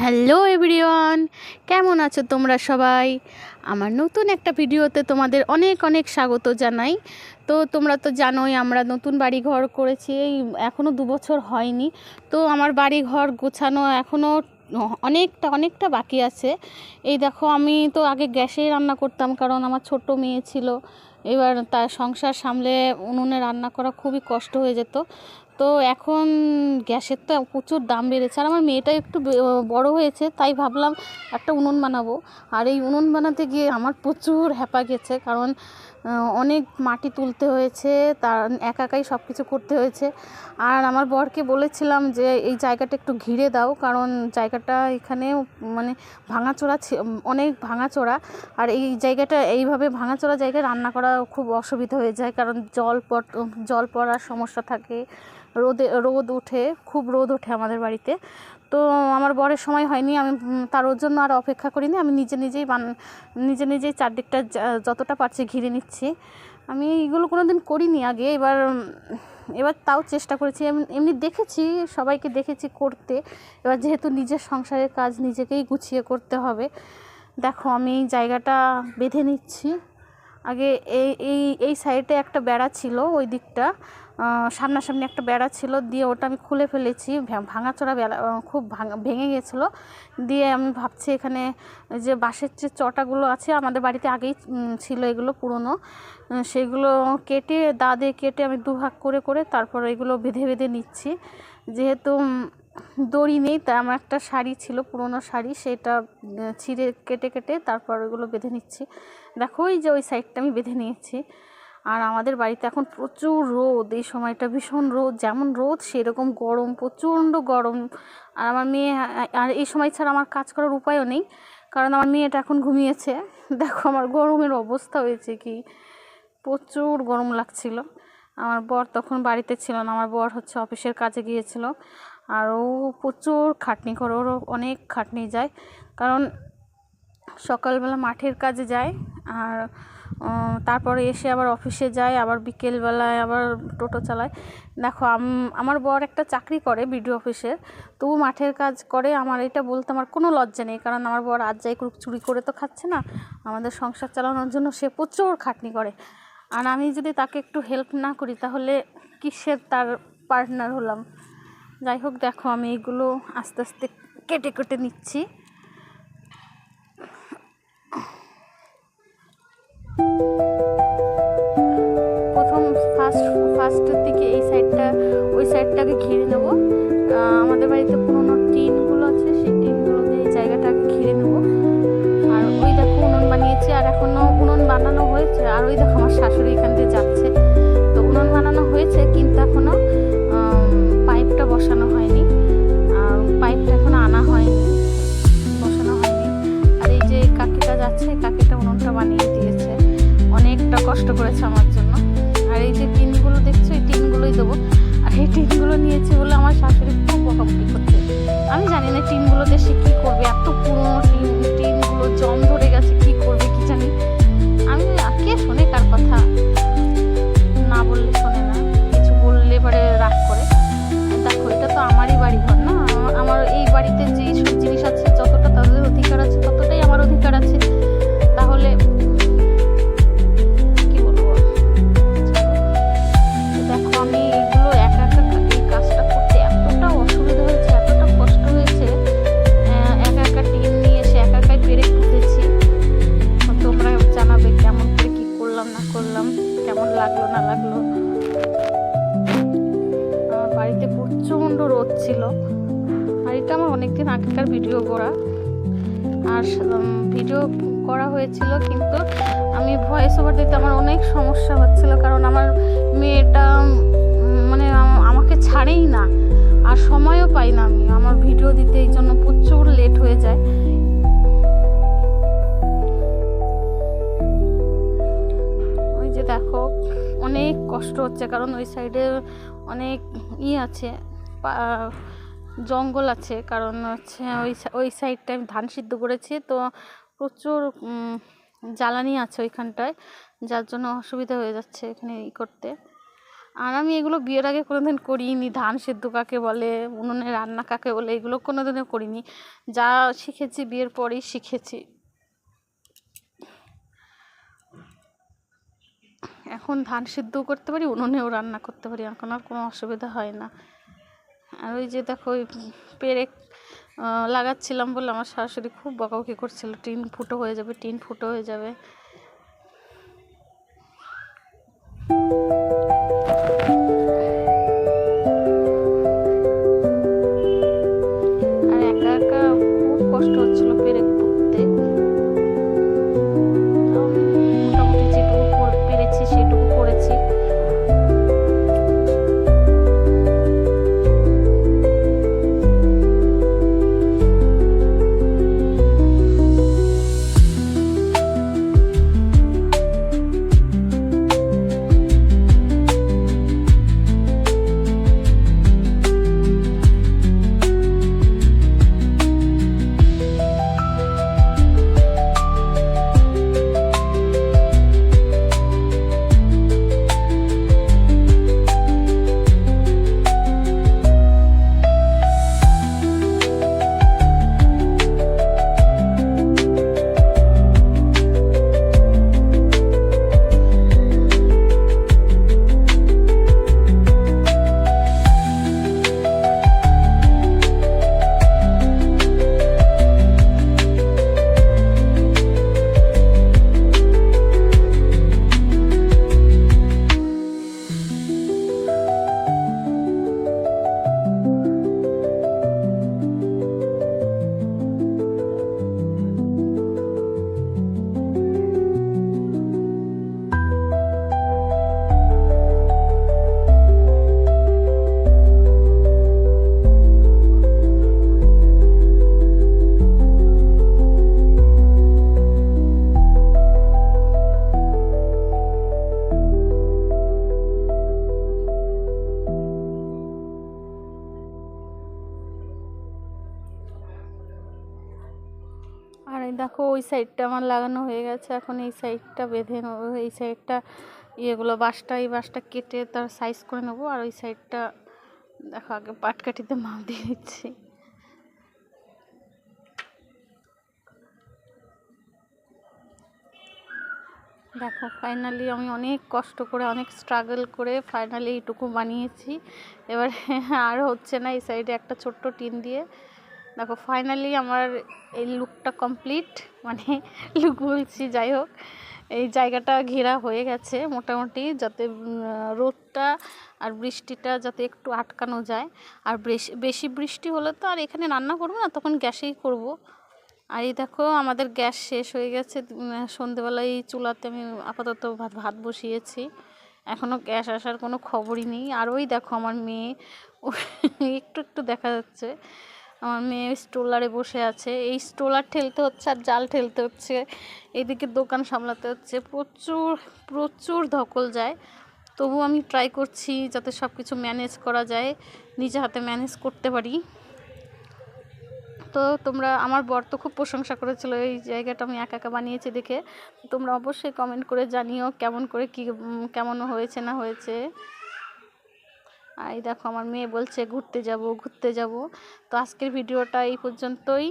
Hello everyone, কেমন আছো তোমরা সবাই? আমার নতুন একটা ভিডিওতে তোমাদের অনেক অনেক স্বাগত জানাই। তো তোমরা তো জানোই আমরা নতুন বাড়ি ঘর করেছি, এখনও 2 বছর হয়নি। তো আমার বাড়ি ঘর গোছানো এখনও অনেকটা বাকি আছে। এই দেখো, আমি তো আগে গ্যাসেই রান্না করতাম, কারণ আমার ছোট মেয়ে ছিল। এবার তার সংসার সামলে উনুনে রান্না করা খুবই কষ্ট হয়ে যেত। তো এখন গ্যাসের তো প্রচুর দাম বেড়েছে, আর আমার মেয়েটা একটু বড় হয়েছে, তাই ভাবলাম একটা উনুন বানাবো। আর এই উনুন বানাতে গিয়ে আমার প্রচুর হ্যাপা গেছে, কারণ অনেক মাটি তুলতে হয়েছে, তার একাই সব কিছু করতে হয়েছে। আর আমার বরকে বলেছিলাম যে এই জায়গাটা একটু ঘিরে দাও, কারণ জায়গাটা এখানে মানে ভাঙাচোরা, অনেক ভাঙাচোরা। আর এই জায়গাটা এইভাবে ভাঙাচোরা জায়গায় রান্না করা খুব অসুবিধা হয়ে যায়, কারণ জল পড়ার সমস্যা থাকে, রোদ ওঠে, খুব রোদ ওঠে আমাদের বাড়িতে। তো আমার বরের সময় হয়নি, আমি তার ওর জন্য আর অপেক্ষা করিনি, আমি নিজে নিজেই চারদিকটা যতটা পারছি ঘিরে নিচ্ছি। আমি এইগুলো কোনো দিন করিনি আগে, এবার তাও চেষ্টা করেছি। এমনি দেখেছি, সবাইকে দেখেছি করতে। এবার যেহেতু নিজের সংসারের কাজ নিজেকেই গুছিয়ে করতে হবে, দেখো আমি এই জায়গাটা বেঁধে নিচ্ছি। আগে এই সাইডে একটা বেড়া ছিল, ওই দিকটা সামনাসামনি একটা বেড়া ছিল, দিয়ে ওটা আমি খুলে ফেলেছি। ভাঙাচোরা বেড়া, খুব ভেঙে গেছিলো। দিয়ে আমি ভাবছি এখানে যে বাঁশের যে চটাগুলো আছে আমাদের বাড়িতে আগেই ছিল, এগুলো পুরনো, সেগুলো কেটে দা দিয়ে কেটে আমি দুভাগ করে করে তারপর এগুলো বেঁধে বেঁধে নিচ্ছি। যেহেতু দড়ি নেই, তাই আমার একটা শাড়ি ছিল, পুরনো শাড়ি, সেটা ছিঁড়ে কেটে কেটে তারপর ওইগুলো বেঁধে নিচ্ছি। দেখো এই যে ওই সাইডটা আমি বেঁধে নিয়েছি। আর আমাদের বাড়িতে এখন প্রচুর রোদ, এই সময়টা ভীষণ রোদ, যেমন রোদ সেরকম গরম, প্রচণ্ড গরম। আর আমার মেয়ে, আর এই সময় ছাড়া আমার কাজ করার উপায়ও নেই, কারণ আমার মেয়েটা এখন ঘুমিয়েছে। দেখো আমার গরমের অবস্থা হয়েছে কি, প্রচুর গরম লাগছিল। আমার বর তখন বাড়িতে ছিল না, আমার বর হচ্ছে অফিসের কাজে গিয়েছিল। আর ও প্রচুর খাটনি করে, ওরও অনেক খাটনি যায়, কারণ সকালবেলা মাঠের কাজে যায়, আর তারপরে এসে আবার অফিসে যায়, আবার বিকেলবেলায় আবার টোটো চালায়। দেখো আমার বর একটা চাকরি করে বিডিও অফিসে, তবু মাঠের কাজ করে। আমার এটা বলতে আমার কোনো লজ্জা নেই, কারণ আমার বর আজ যাই করুক, চুরি করে তো খাচ্ছে না, আমাদের সংসার চালানোর জন্য সে প্রচুর খাটনি করে। আর আমি যদি তাকে একটু হেল্প না করি তাহলে কিসের তার পার্টনার হলাম। যাই হোক, দেখো আমি এগুলো আস্তে আস্তে কেটে কেটে নিচ্ছি। প্রথম ফার্স্টের দিকে এই সাইডটা, ওই সাইডটাকে ঘিরে নেব। আমাদের বাড়িতে পুরোনো টিনগুলো আছে, সেই টিনগুলো দিয়ে এই জায়গাটাকে ঘিরে নেব। আর ওই দেখো উনুন বানিয়েছি, আর এখনও উনুন বানানো হয়েছে। আর ওই দেখো আমার শাশুড়ি এখান দিয়ে যাচ্ছে। তো উনুন বানানো হয়েছে, কিন্তু এখনও পাইপটা বসানো হয়নি, পাইপটা এখনও আনা হয়নি, বসানো হয়নি। আর এই যে কাকিটা যাচ্ছে, কাকিটা উনুনটা বানিয়ে দিয়েছে, অনেকটা কষ্ট করেছে আমার জন্য। আর এই যে টিনগুলো দেখছো, এই টিনগুলোই দেবো। আর এই টিনগুলো নিয়েছি বলে আমার শাশুড়ি খুব বকাবকি করছে। আমি জানি না টিনগুলো দিয়ে সে কী করবে, এত পুরোনো টিনগুলো জং ধরে গেছে, কী করবে কি জানি। আমি কে শোনে কার কথা, না বললে শোনে না, কিছু বললে এবারে রাগ করে। দেখো এটা তো আমারই বাড়ি ঘর না, আমার এই বাড়িতে যেই সব জিনিস আছে, যতটা তাদের অধিকার আছে ততটাই আমার অধিকার আছে। তাহলে কি বলবো, দেখো আমি এইগুলো একা এই কাজটা করতে এতটা অসুবিধা হয়েছে, এতটা কষ্ট হয়েছে। একা টিন নিয়ে এসে একাই পেরে পুঁতেছি। তোমরা জানাবে কেমন করে কি করলাম না করলাম, কেমন লাগলো না লাগলো। আমার বাড়িতে প্রচণ্ড রোদ ছিল। আর এটা আমার অনেকদিন আগেকার ভিডিও করা, আর ভিডিও করা হয়েছিল, কিন্তু আমি ভয়েস ওভার দিতে আমার অনেক সমস্যা হচ্ছিল, কারণ আমার মেয়েটা মানে আমাকে ছাড়েই না, আর সময়ও পাই না আমি আমার ভিডিও দিতে, এই জন্য প্রচুর লেট হয়ে যায়। ওই যে দেখো অনেক কষ্ট হচ্ছে, কারণ ওই সাইডে অনেক আছে, জঙ্গল আছে, কারণ হচ্ছে ওই সাইডটা আমি ধান সিদ্ধ করেছি, তো প্রচুর জ্বালানি আছে ওইখানটায়, যার জন্য অসুবিধা হয়ে যাচ্ছে এখানে করতে। আর আমি এগুলো বিয়ের আগে কোনোদিন করিনি। ধান সেদ্ধ কাকে বলে, উনুনে রান্না কাকে বলে, এগুলো কোনোদিনও করিনি। যা শিখেছি বিয়ের পরেই শিখেছি। এখন ধান সিদ্ধও করতে পারি, উনুনেও রান্না করতে পারি, এখন আর কোনো অসুবিধা হয় না। আর ওই যে দেখো ওই পেরেক লাগাচ্ছিলাম বলে আমার শাশুড়ি খুব বকাবকি করছিল, টিন ফুটো হয়ে যাবে, টিন ফুটো হয়ে যাবে। আর একা একা খুব কষ্ট হচ্ছিল পেরেক পুঁততে। মোটামুটি যেটুকু পেরেছি সেটুকু করেছি। আর এই দেখো ওই সাইডটা আমার লাগানো হয়ে গেছে, এখন এই সাইডটা বেঁধে নেবো। এই সাইডটা ইয়েগুলো এই বাঁশটা কেটে তার সাইজ করে নেবো। আর ওই সাইডটা দেখো আগে পাটকাঠিতে মাপ দিয়ে দিচ্ছি। দেখো ফাইনালি আমি অনেক কষ্ট করে, অনেক স্ট্রাগল করে ফাইনালি এইটুকু বানিয়েছি। এবার আর হচ্ছে না। এই সাইডে একটা ছোট্ট টিন দিয়ে দেখো ফাইনালি আমার এই লুকটা কমপ্লিট, মানে লুক বলছি, যাই হোক এই জায়গাটা ঘেরা হয়ে গেছে মোটামুটি, যাতে রোদটা আর বৃষ্টিটা যাতে একটু আটকানো যায়। আর বেশি বৃষ্টি হলে তো আর এখানে রান্না করবো না, তখন গ্যাসেই করব। আর এই দেখো আমাদের গ্যাস শেষ হয়ে গেছে। সন্ধেবেলায় এই চুলাতে আমি আপাতত ভাত বসিয়েছি, এখনও গ্যাস আসার কোনো খবরই নেই। আর ওই দেখো আমার মেয়ে একটু একটু দেখা যাচ্ছে, আমার মেয়ে স্ট্রোলারে বসে আছে। এই স্ট্রোলার ঠেলতে হচ্ছে আর জাল ঠেলতে হচ্ছে, এদিকে দোকান সামলাতে হচ্ছে, প্রচুর প্রচুর ধকল যায়। তবু আমি ট্রাই করছি যাতে সব কিছু ম্যানেজ করা যায়, নিজে হাতে ম্যানেজ করতে পারি। তো তোমরা, আমার বর তো খুব প্রশংসা করেছিল এই জায়গাটা আমি একা একা বানিয়েছি দেখে। তোমরা অবশ্যই কমেন্ট করে জানিও কেমন করে কেমন হয়েছে না হয়েছে। আর এই দেখো আমার মেয়ে বলছে ঘুরতে যাব। তো আজকের ভিডিওটা এই পর্যন্তই।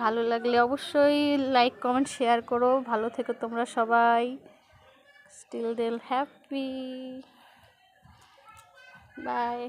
ভালো লাগলে অবশ্যই লাইক কমেন্ট শেয়ার করো। ভালো থেকো তোমরা সবাই। Still happy. বাই।